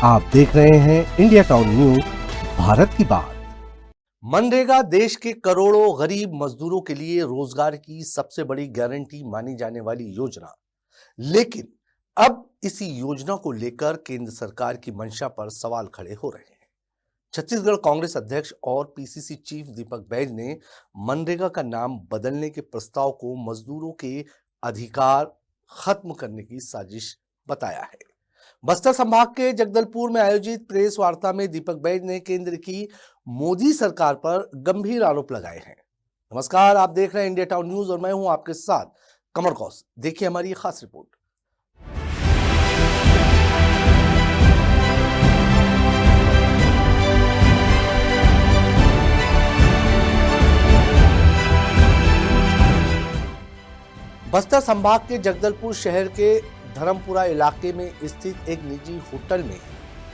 आप देख रहे हैं इंडिया टाउन न्यूज, भारत की बात। मनरेगा देश के करोड़ों गरीब मजदूरों के लिए रोजगार की सबसे बड़ी गारंटी मानी जाने वाली योजना, लेकिन अब इसी योजना को लेकर केंद्र सरकार की मंशा पर सवाल खड़े हो रहे हैं। छत्तीसगढ़ कांग्रेस अध्यक्ष और पीसीसी चीफ दीपक बैज ने मनरेगा का नाम बदलने के प्रस्ताव को मजदूरों के अधिकार खत्म करने की साजिश बताया है। बस्तर संभाग के जगदलपुर में आयोजित प्रेस वार्ता में दीपक बैज ने केंद्र की मोदी सरकार पर गंभीर आरोप लगाए हैं। नमस्कार, आप देख रहे हैं इंडिया टाउन न्यूज और मैं हूं आपके साथ कमर कौस। देखिए हमारी ये खास रिपोर्ट। बस्तर संभाग के जगदलपुर शहर के धर्मपुरा इलाके में स्थित एक निजी होटल में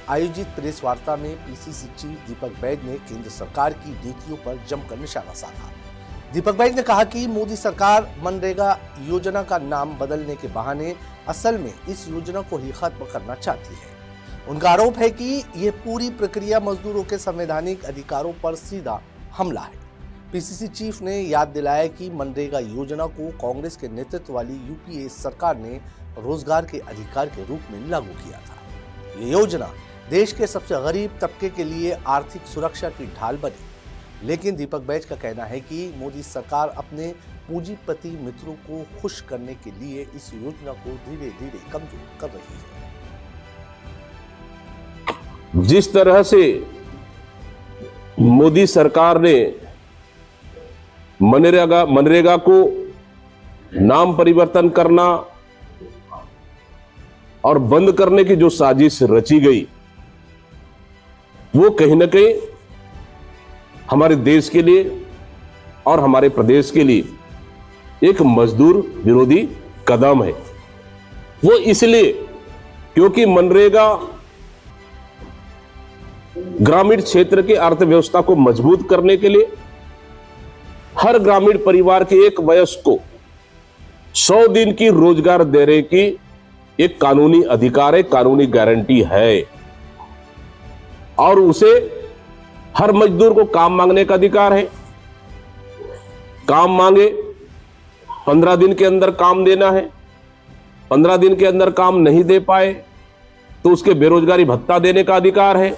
आयोजित प्रेस वार्ता में पीसीसी चीफ दीपक बैज ने केंद्र सरकार की नीतियों पर जमकर निशाना साधा। दीपक बैज ने कहा कि मोदी सरकार मनरेगा योजना का नाम बदलने के बहाने असल में इस योजना को ही खत्म करना चाहती है। उनका आरोप है कि यह पूरी प्रक्रिया मजदूरों के संवैधानिक अधिकारों पर सीधा हमला है। पीसीसी चीफ ने याद दिलाया कि मनरेगा योजना को कांग्रेस के नेतृत्व वाली यूपीए सरकार ने रोजगार के अधिकार के रूप में लागू किया था। ये योजना देश के सबसे गरीब तबके के लिए आर्थिक सुरक्षा की ढाल बनी, लेकिन दीपक बैज का कहना है कि मोदी सरकार अपने पूंजीपति मित्रों को खुश करने के लिए इस योजना को धीरे धीरे कमजोर कर रही है। जिस तरह से मोदी सरकार ने मनरेगा को नाम परिवर्तन करना और बंद करने की जो साजिश रची गई, वो कहीं ना कहीं हमारे देश के लिए और हमारे प्रदेश के लिए एक मजदूर विरोधी कदम है। वो इसलिए क्योंकि मनरेगा ग्रामीण क्षेत्र की अर्थव्यवस्था को मजबूत करने के लिए हर ग्रामीण परिवार के एक वयस्क को 100 दिन की रोजगार देने की एक कानूनी अधिकार है, कानूनी गारंटी है। और उसे हर मजदूर को काम मांगने का अधिकार है। काम मांगे, 15 दिन के अंदर काम देना है। 15 दिन के अंदर काम नहीं दे पाए तो उसके बेरोजगारी भत्ता देने का अधिकार है।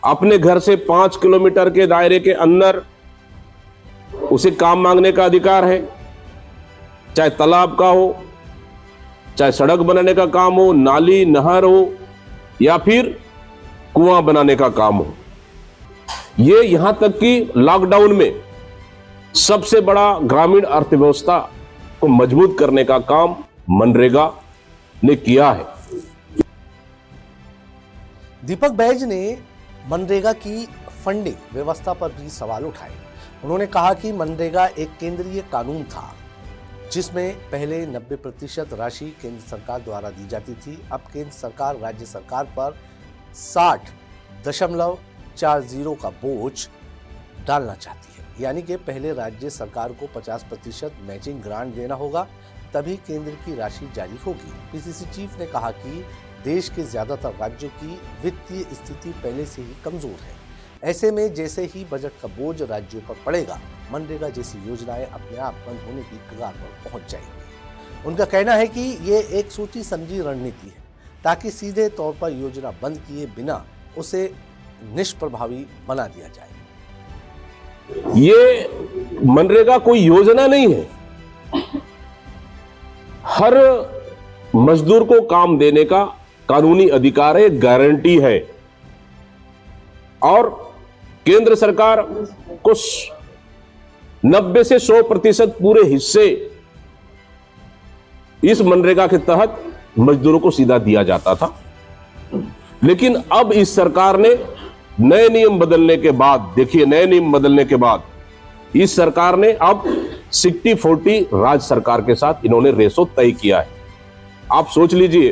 अपने घर से 5 किलोमीटर के दायरे के अंदर उसे काम मांगने का अधिकार है, चाहे तालाब का हो, चाहे सड़क बनाने का काम हो, नाली नहर हो या फिर कुआं बनाने का काम हो। ये यहां तक कि लॉकडाउन में सबसे बड़ा ग्रामीण अर्थव्यवस्था को मजबूत करने का काम मनरेगा ने किया है। दीपक बैज ने मनरेगा की फंडिंग व्यवस्था पर भी सवाल उठाए। उन्होंने कहा कि मनरेगा एक केंद्रीय कानून था जिसमें पहले 90% राशि केंद्र सरकार द्वारा दी जाती थी। अब केंद्र सरकार राज्य सरकार पर 60.40 का बोझ डालना चाहती है, यानी कि पहले राज्य सरकार को 50% मैचिंग ग्रांट देना होगा, तभी केंद्र की राशि जारी होगी। पीसीसी चीफ ने कहा कि देश के ज्यादातर राज्यों की वित्तीय स्थिति पहले से ही कमजोर है। ऐसे में जैसे ही बजट का बोझ राज्यों पर पड़ेगा, मनरेगा जैसी योजनाएं अपने आप बंद होने की कगार पर पहुंच जाएंगी। उनका कहना है कि ये एक सोची समझी रणनीति है ताकि सीधे तौर पर योजना बंद किए बिना उसे निष्प्रभावी बना दिया जाए। ये मनरेगा कोई योजना नहीं है। हर मजदूर को काम देने का कानूनी अधिकार है, गारंटी है। और केंद्र सरकार को 90 से 100% पूरे हिस्से इस मनरेगा के तहत मजदूरों को सीधा दिया जाता था। लेकिन अब इस सरकार ने नए नियम बदलने के बाद, देखिए नए नियम बदलने के बाद इस सरकार ने अब 60-40 राज्य सरकार के साथ इन्होंने रेशो तय किया है। आप सोच लीजिए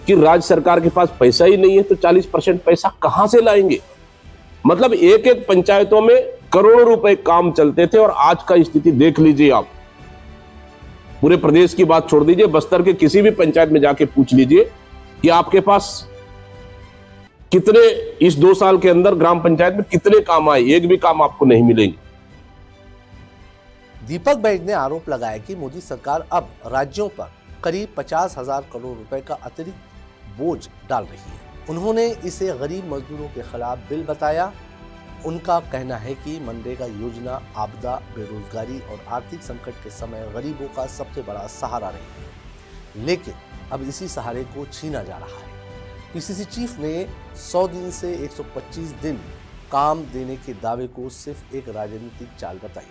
कि राज्य सरकार के पास पैसा ही नहीं है तो 40% पैसा कहां से लाएंगे। मतलब एक एक पंचायतों में करोड़ों रुपए काम चलते थे और आज का स्थिति देख लीजिए आप। पूरे प्रदेश की बात छोड़ दीजिए, बस्तर के किसी भी पंचायत में जाके पूछ लीजिए कि आपके पास कितने इस 2 साल के अंदर ग्राम पंचायत में कितने काम आए, एक भी काम आपको नहीं मिलेंगे। दीपक बैज ने आरोप लगाया कि मोदी सरकार अब राज्यों पर करीब 50,000 करोड़ रुपए का अतिरिक्त बोझ डाल रही है। उन्होंने इसे गरीब मजदूरों के खिलाफ बिल बताया। उनका कहना है कि मनरेगा योजना आपदा, बेरोजगारी और आर्थिक संकट के समय गरीबों का सबसे बड़ा सहारा रही है, लेकिन अब इसी सहारे को छीना जा रहा है। पीसीसी चीफ ने 100 दिन से 125 दिन काम देने के दावे को सिर्फ एक राजनीतिक चाल बताई।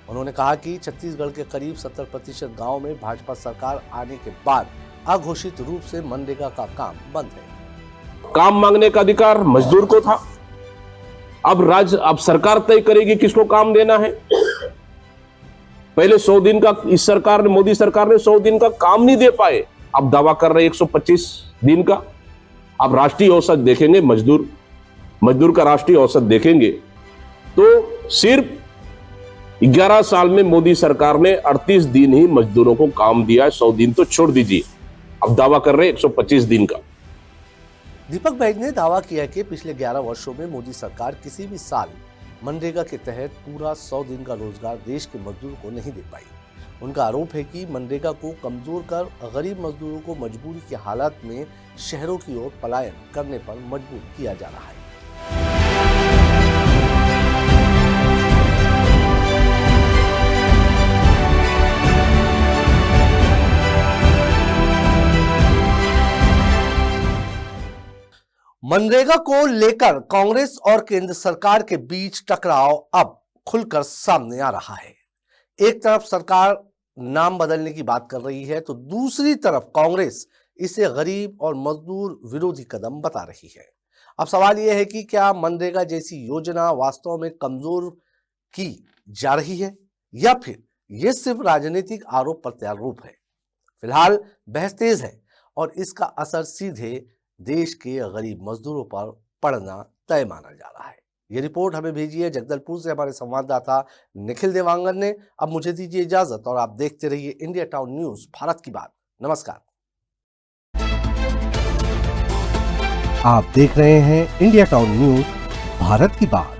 उन्होंने कहा कि छत्तीसगढ़ के करीब 70% गांव में भाजपा सरकार आने के बाद अघोषित रूप से मनरेगा का काम बंद है। काम मांगने का अधिकार मजदूर को था, अब सरकार तय करेगी किसको काम देना है। पहले 100 दिन का इस सरकार ने, मोदी सरकार ने 100 दिन का काम नहीं दे पाए, अब दावा कर रहे 125 दिन का। अब राष्ट्रीय औसत देखेंगे, मजदूर का राष्ट्रीय औसत देखेंगे तो सिर्फ 11 साल में मोदी सरकार ने 38 दिन ही मजदूरों को काम दिया है, 100 दिन तो छोड़ दीजिए। अब दावा कर रहे 125 दिन का। दीपक बैज ने दावा किया कि पिछले 11 वर्षों में मोदी सरकार किसी भी साल मनरेगा के तहत पूरा 100 दिन का रोजगार देश के मजदूर को नहीं दे पाई। उनका आरोप है कि मनरेगा को कमजोर कर गरीब मजदूरों को मजबूरी की हालत में शहरों की ओर पलायन करने पर मजबूर किया जा रहा है। मनरेगा को लेकर कांग्रेस और केंद्र सरकार के बीच टकराव अब खुलकर सामने आ रहा है। एक तरफ सरकार नाम बदलने की बात कर रही है तो दूसरी तरफ कांग्रेस इसे गरीब और मजदूर विरोधी कदम बता रही है। अब सवाल यह है कि क्या मनरेगा जैसी योजना वास्तव में कमजोर की जा रही है या फिर यह सिर्फ राजनीतिक आरोप प्रत्यारोप है। फिलहाल बहस तेज है और इसका असर सीधे देश के गरीब मजदूरों पर पड़ना तय माना जा रहा है। ये रिपोर्ट हमें भेजी है जगदलपुर से हमारे संवाददाता निखिल देवांगन ने। अब मुझे दीजिए इजाजत और आप देखते रहिए इंडिया टाउन न्यूज, भारत की बात। नमस्कार। आप देख रहे हैं इंडिया टाउन न्यूज, भारत की बात।